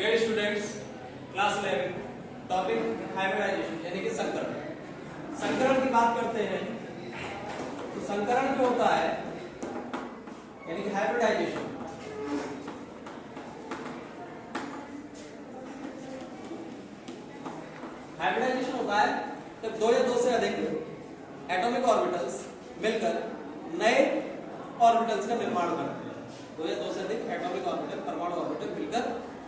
Dear students, class 11 topic hybridization यानी कि संकरण। संकरण की बात करते हैं तो संकरण जो होता है यानी कि हाइब्रिडाइजेशन, हाइब्रिडाइजेशन होता है जब दो या दो से अधिक एटॉमिक ऑर्बिटल्स मिलकर नए ऑर्बिटल्स का निर्माण करते हैं। दो या दो से अधिक एटॉमिक ऑर्बिटल, परमाणु ऑर्बिटल मिलकर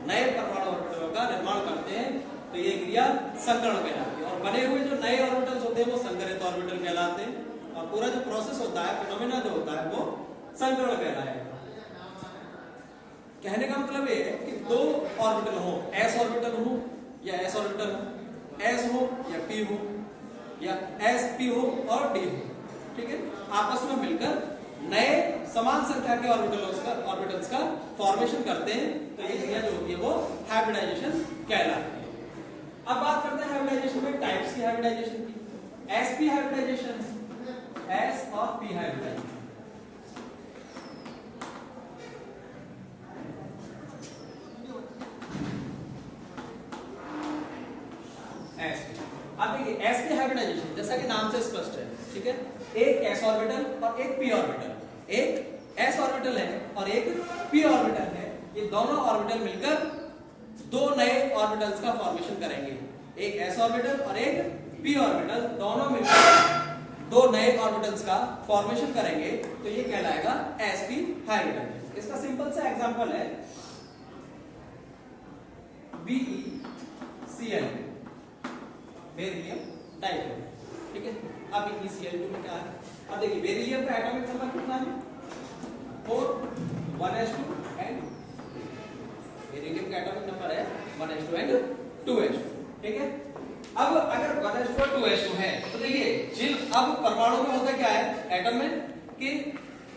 नए परमाणु ऑर्बिटलों का निर्माण करते हैं, तो ये क्रिया संकरण कहलाती है। और बने हुए जो नए ऑर्बिटल्स होते हैं वो संकरित ऑर्बिटल कहलाते हैं, और पूरा जो प्रोसेस होता है, फिनोमेना जो होता है वो संकरण कहलाएगा। कहने का मतलब ये है कि दो ऑर्बिटल हो, s ऑर्बिटल हो या s ऑर्बिटल हो, s हो या p हो या sp हो और d हो, ठीक है, आपस में मिलकर नए समान संख्या के ऑर्बिटल्स का फॉर्मेशन करते हैं, तो ये क्रिया जो होती है वो हाइब्रिडाइजेशन कहलाती है। अब बात करते हैं हाइब्रिडाइजेशन में टाइप्स की, हाइब्रिडाइजेशन की। sp हाइब्रिडाइजेशन, s और p हाइब्रिडाइजेशन। अब देखिए sp हाइब्रिडाइजेशन जैसा कि नाम से स्पष्ट है, ठीक है, एक s ऑर्बिटल और एक p ऑर्बिटल, एक s ऑर्बिटल है और एक p ऑर्बिटल है, ये दोनों ऑर्बिटल मिलकर दो नए ऑर्बिटल्स का फॉर्मेशन करेंगे। एक s ऑर्बिटल और एक p ऑर्बिटल दोनों मिलकर दो नए ऑर्बिटल्स का फॉर्मेशन करेंगे, तो ये कहलाएगा sp हाइब्रिडाइजेशन। इसका सिंपल सा एग्जांपल है BeCl, बेरिलियम डाइऑक्साइड, ठीक है। अब BeCl2 में क्या है, अब देखिए बेरिलियम का एटॉमिक नंबर कितना है, 4, 1s2 एंड बेरिलियम का एटॉमिक नंबर है 1s2 एंड 2s2, ठीक है। अब अगर 1s2 और 2s2 है तो देखिए जिन अब परमाणु में होता क्या है, एटम में कि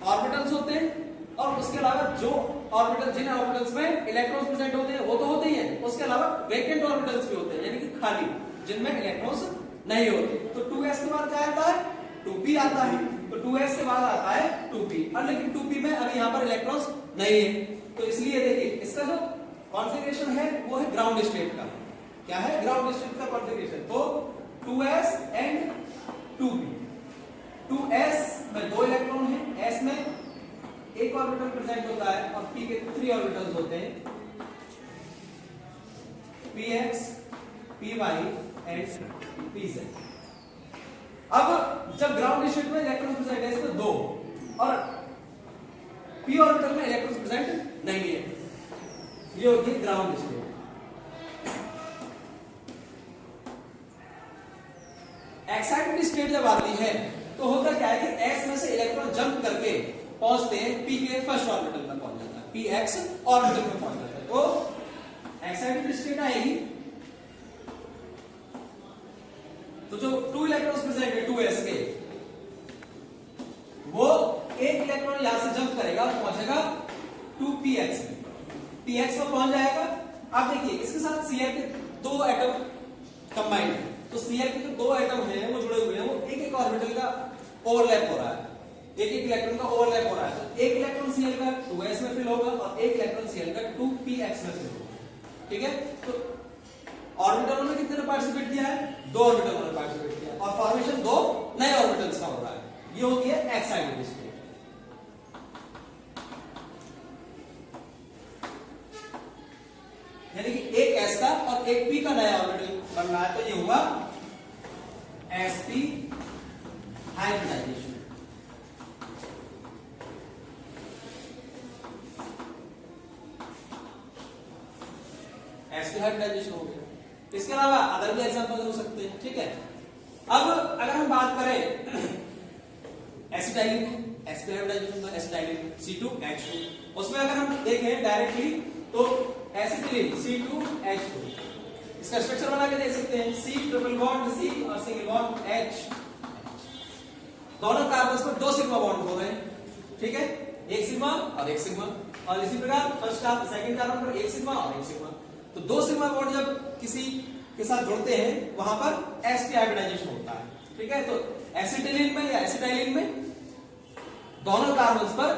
ऑर्बिटल्स होते हैं, और उसके अलावा जो ऑर्बिटल, जिन ऑर्बिटल्स में इलेक्ट्रॉन्स प्रेजेंट होते हैं वो तो होते ही हैं, उसके अलावा वेकेंट ऑर्बिटल्स भी होते हैं यानी कि खाली, जिनमें इलेक्ट्रॉन्स नहीं होते। तो 2s के बाद क्या आता है, 2p आता है, तो 2s के बाद आता है 2p, और लेकिन 2p में अभी यहाँ पर इलेक्ट्रॉन्स नहीं है, तो इसलिए देखिए इसका जो कॉन्फ़िगरेशन है वो है ग्राउंड स्टेट का। क्या है ग्राउंड स्टेट का कॉन्फ़िगरेशन, तो 2s एंड 2p। 2s में दो इलेक्ट्रॉन है, s में एक ऑर्बिटल प्रेजेंट होता है और p के 3 ऑर्बिटल्स होते हैं, px, py एंड pz। अब जब ग्राउंड स्टेट में इलेक्ट्रॉन प्रेजेंट है इसमें दो, और p ऑर्बिटल में इलेक्ट्रॉन प्रेजेंट नहीं है, ये होती है ग्राउंड स्टेट। एक्साइटेड स्टेट जब आती है तो होता क्या है कि s में से इलेक्ट्रॉन जंप करके पहुंचते हैं p के फर्स्ट ऑर्बिटल में पहुंच जाता है, px ऑर्बिटल में पहुंच जाता है। तो एक्साइटेड स्टेट आएगी तो जो 2 इलेक्ट्रॉन्स प्रेजेंट है 2s के, वो एक इलेक्ट्रॉन यहां से जंप करेगा और पहुंचेगा 2px में, px में पहुंच जाएगा। अब देखिए इसके साथ Cl के दो एटम कंबाइंड है, तो Cl के जो दो एटम हैं वो जुड़े हुए हैं, वो एक एक ऑर्बिटल का ओवरलैप हो रहा है, एक एक इलेक्ट्रॉन का ओवरलैप हो रहा है। तो एक इलेक्ट्रॉन Cl का 2s में फिल होगा और एक इलेक्ट्रॉन Cl का 2px में फिल होगा, ठीक है। तो ऑर्बिटलों में कितने ने पार्टिसिपेट किया है, दो ऑर्बिटलों ने पार्टिसिपेट किया, और फॉर्मेशन दो नए ऑर्बिटल्स का हो रहा है, ये होती है एक्साइटेड स्टेट। यानी कि एक s का और एक p का नया ऑर्बिटल बन रहा है, तो ये हुआ sp हाइब्रिडाइजेशन। sp हाइब्रिडाइजेशन हो गया। इसके अलावा अदर भी एग्जांपल हो सकते हैं, ठीक है। अब अगर हम बात करें एसिटाइलिन, sp हाइब्रिडाइजेशन का एसिटाइलिन C2H2, उसमें अगर हम देखें डायरेक्टली तो एसिटिलीन C2H2, इसका स्ट्रक्चर बना के देख सकते हैं, C ट्रिपल बॉन्ड C और सिंगल बॉन्ड H, दोनों कार्बन्स पर 2 सिग्मा बॉन्ड हो रहे हैं, ठीक है, एक सिग्मा और एक सिग्मा, और इसी प्रकार फर्स्ट कार्बन सेकंड कार्बन पर एक सिग्मा और एक सिग्मा, तो 2 सिग्मा बॉन्ड जब किसी के साथ जुड़ते हैं वहां पर sp हाइब्रिडाइजेशन होता है, ठीक है। तो एसिटिलीन में या एसिटाइलिन में दोनों कार्बन्स पर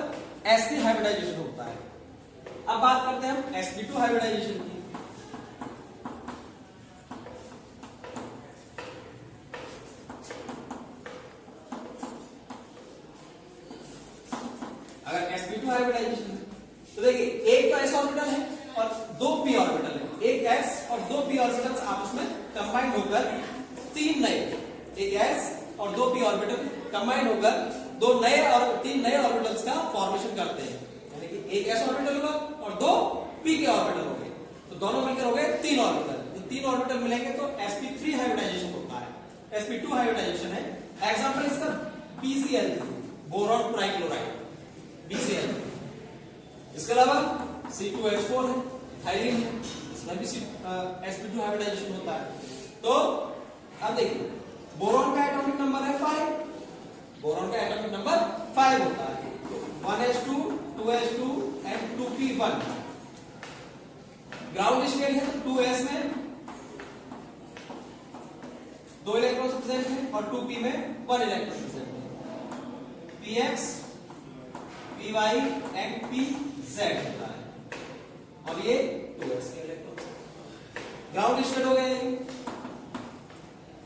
sp हाइब्रिडाइजेशन होता है। अब बात करते हैं हम sp2 हाइब्रिडाइजेशन की। ऑर्बिटल्स आपस में कंबाइंड होकर तीन नए, एक s और दो p ऑर्बिटल कंबाइंड होकर दो नए और तीन नए ऑर्बिटल्स का फॉर्मेशन करते हैं, यानी कि एक s ऑर्बिटल होगा और दो p के ऑर्बिटल होंगे, तो दोनों मिलकर हो गए तीन ऑर्बिटल। तो तीन ऑर्बिटल मिलेंगे तो sp3 हाइब्रिडाइजेशन होता है, sp2 हाइब्रिडाइजेशन है। एग्जांपल इसका BCl, बोरॉन ट्राइक्लोराइड, BCl। इसके अलावा C2H4 है, थायरीन है, इसमें भी sp2 हाइब्रिडाइजेशन होता है। तो अब देखिए बोरॉन का एटॉमिक नंबर है 5, बोरॉन का एटॉमिक नंबर 5 होता है, तो 1s2 2s2 and 2p1। Ground state है तो 2s में 2 इलेक्ट्रॉन्स प्रेजेंट है और 2p में 1 इलेक्ट्रॉन प्रेजेंट है। px py एंड pz होता है और ये 2s के इलेक्ट्रॉन ग्राउंड स्टेट हो गए।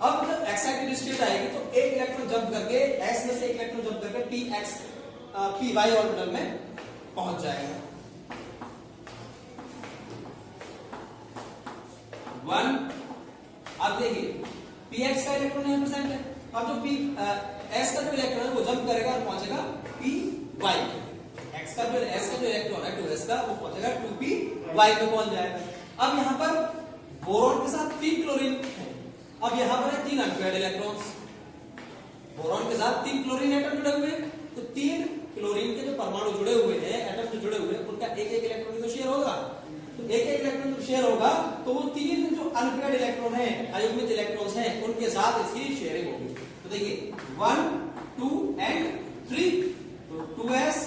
अब जब एक्साइटेड स्टेट आएगी तो एक इलेक्ट्रॉन जंप करके s में से एक इलेक्ट्रॉन जंप करके py ऑर्बिटल में पहुंच जाएगा। 1 अब देखिए px का इलेक्ट्रॉन यहां प्रेजेंट है और जो s का जो इलेक्ट्रॉन है वो जंप करेगा और पहुंचेगा py पे। s का जो इलेक्ट्रॉन है 2s का वो पहुंचेगा 2py पे पहुंच जाएगा। अब यहां पर बोरॉन के साथ 3 क्लोरीन है, अब यहां पर है 3 अनपेयर्ड इलेक्ट्रॉन्स, बोरॉन के साथ 3 क्लोरीन एटम जुड़े हुए हैं, तो 3 क्लोरीन के जो परमाणु जुड़े हुए हैं, एटम जो जुड़े हुए हैं, उनका एक एक इलेक्ट्रॉन तो शेयर होगा, तो एक एक इलेक्ट्रॉन जब शेयर होगा तो वो 3 जो अनपेयर्ड इलेक्ट्रॉन हैं, अयुग्मित इलेक्ट्रॉन्स हैं, उनके साथ इसकी शेयरिंग होगी। तो देखिए 1 2 एंड 3, तो 2s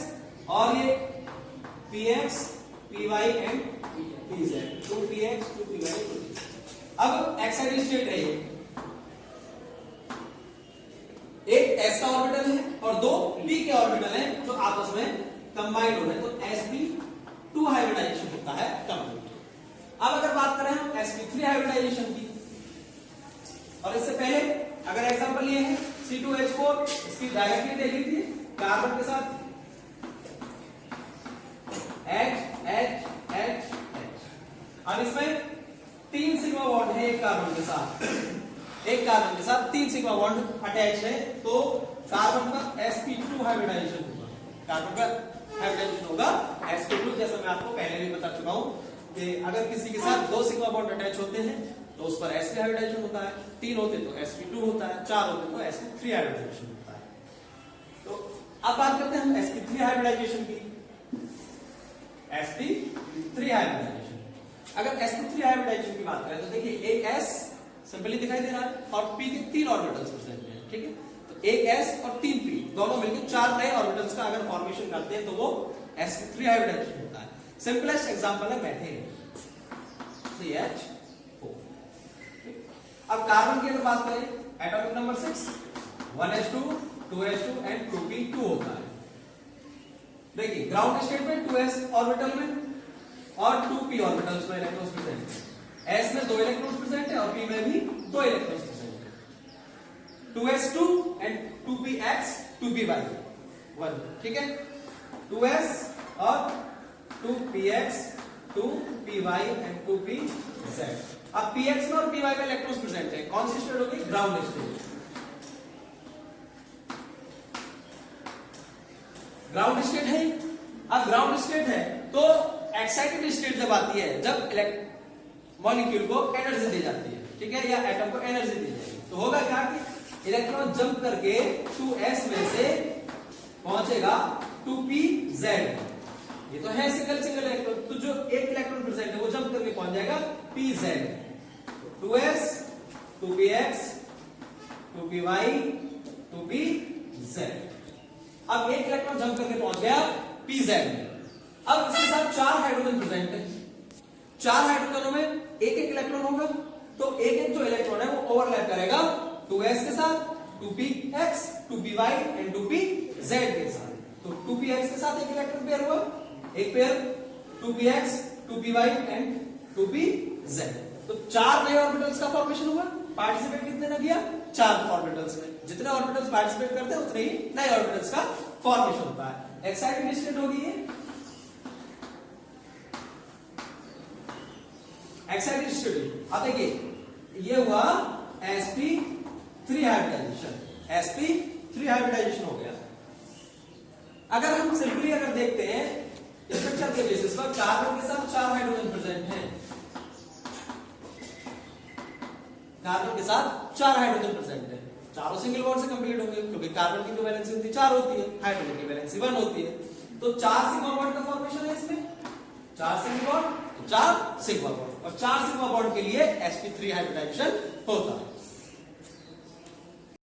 और ये px py and pz, 2px 2py 2pz। अब एक्साइटेड स्टेट है ये, एक s का ऑर्बिटल है और दो p के ऑर्बिटल हैं जो आपस में कंबाइंड हो रहे हैं, तो sp2 हाइब्रिडाइजेशन होता है कंप्लीट। अब अगर बात करें हम sp3 हाइब्रिडाइजेशन की, और इससे पहले अगर एग्जांपल लिए हैं C2H4, इसकी डायरेक्टली देख लीजिए, कार्बन के साथ H H H H, और इसमें 3 सिग्मा बॉन्ड है एक कार्बन के साथ, एक कार्बन के साथ 3 सिग्मा बॉन्ड अटैच है, तो कार्बन का sp2 हाइब्रिडाइजेशन होगा, कार्बन का हाइब्रिडाइजेशन होगा sp2। जैसा मैं आपको पहले भी बता चुका हूं कि अगर किसी के साथ 2 सिग्मा बॉन्ड अटैच होते हैं तो उस पर sp हाइब्रिडाइजेशन होता है, 3 होते तो sp2 होता है, 4 होते तो sp3 हाइब्रिडाइजेशन होता है। तो अब बात करते हैं हम sp3 हाइब्रिडाइजेशन की, sp3 हाइब्रिडाइजेशन। अगर sp3 हाइब्रिडाइजेशन की बात करें तो देखिए एक s सिंपली दिखाई दे रहा है और p के 3 ऑर्बिटल्स प्रेजेंट हैं, ठीक है, तो एक s और 3 p दोनों मिलकर 4 नए ऑर्बिटल्स का अगर फॉर्मेशन करते हैं तो वो sp3 हाइब्रिडाइजेशन होता है। सिंपलेस्ट एग्जांपल है मीथेन, CH4। अब कार्बन की अगर बात करें, atomic number 6, 1s2 2s2 and 2p2 होता है। देखिए ग्राउंड स्टेट में 2s ऑर्बिटल में और 2p ऑर्बिटल्स में इलेक्ट्रॉन्स प्रेजेंट है, s में 2 इलेक्ट्रॉन्स प्रेजेंट है और p में भी 2 इलेक्ट्रॉन्स प्रेजेंट है। 2s2 एंड 2px 2py 1, ठीक है, 2s और 2px 2py एंड 2pz। अब px में और py में इलेक्ट्रॉन्स प्रेजेंट है, कौन सी स्टेट होगी? Ground state. ग्राउंड स्टेट है, अब ग्राउंड स्टेट है तो एक्साइटेड स्टेट जब आती है, जब मॉलिक्यूल को एनर्जी दी जाती है, ठीक है, या एटम को एनर्जी दी जाती है, तो होगा क्या कि इलेक्ट्रॉन जंप करके 2s में से पहुंचेगा 2pz। ये तो है सिंगल इलेक्ट्रॉन, तो जो एक इलेक्ट्रॉन प्रेजेंट है वो जंप करके पहुंच जाएगा pz, 2s 2px 2py 2pz। अब एक इलेक्ट्रॉन जंप करके पहुंच गया pz में। अब इसके साथ 4 हाइड्रोजन प्रेजेंट है, 4 हाइड्रोजनों में एक एक इलेक्ट्रॉन होगा, तो एक एक जो इलेक्ट्रॉन है वो ओवरलैप करेगा 2s के साथ, 2px 2py एंड 2pz के साथ। तो 2px के साथ एक इलेक्ट्रॉन पेयर हुआ, एक pair 2px 2py and 2pz, तो 4 नए ऑर्बिटल्स का फॉर्मेशन हुआ। पार्टिसिपेट कितने ने किया? 4 ऑर्बिटल्स में, जितने ऑर्बिटल्स पार्टिसिपेट करते हैं उतने ही नए ऑर्बिटल्स का फॉर्मेशन होता है। एक्साइटेड स्टेट होगी ये। Excited state. अब देखिए ये हुआ sp3 हाइब्रिडाइजेशन, sp3 हाइब्रिडाइजेशन हो गया। अगर हम सिंपली अगर देखते हैं स्ट्रक्चर के बेसिस पर, कार्बन के साथ 4 हाइड्रोजन प्रेजेंट हैं, कार्बन के साथ 4 हाइड्रोजन प्रेजेंट है, चारों सिंगल बॉन्ड से कंप्लीट होंगे क्योंकि कार्बन की जो वैलेंसी होती है 4 होती है, हाइड्रोजन की वैलेंसी 1 होती है, तो 4 सिग्मा बॉन्ड का फॉर्मेशन है इसमें, 4 सिग्मा बॉन्ड, 4 सिग्मा बॉन्ड, और 4 सिग्मा बॉन्ड के लिए sp3 हाइब्रिडाइजेशन होता है।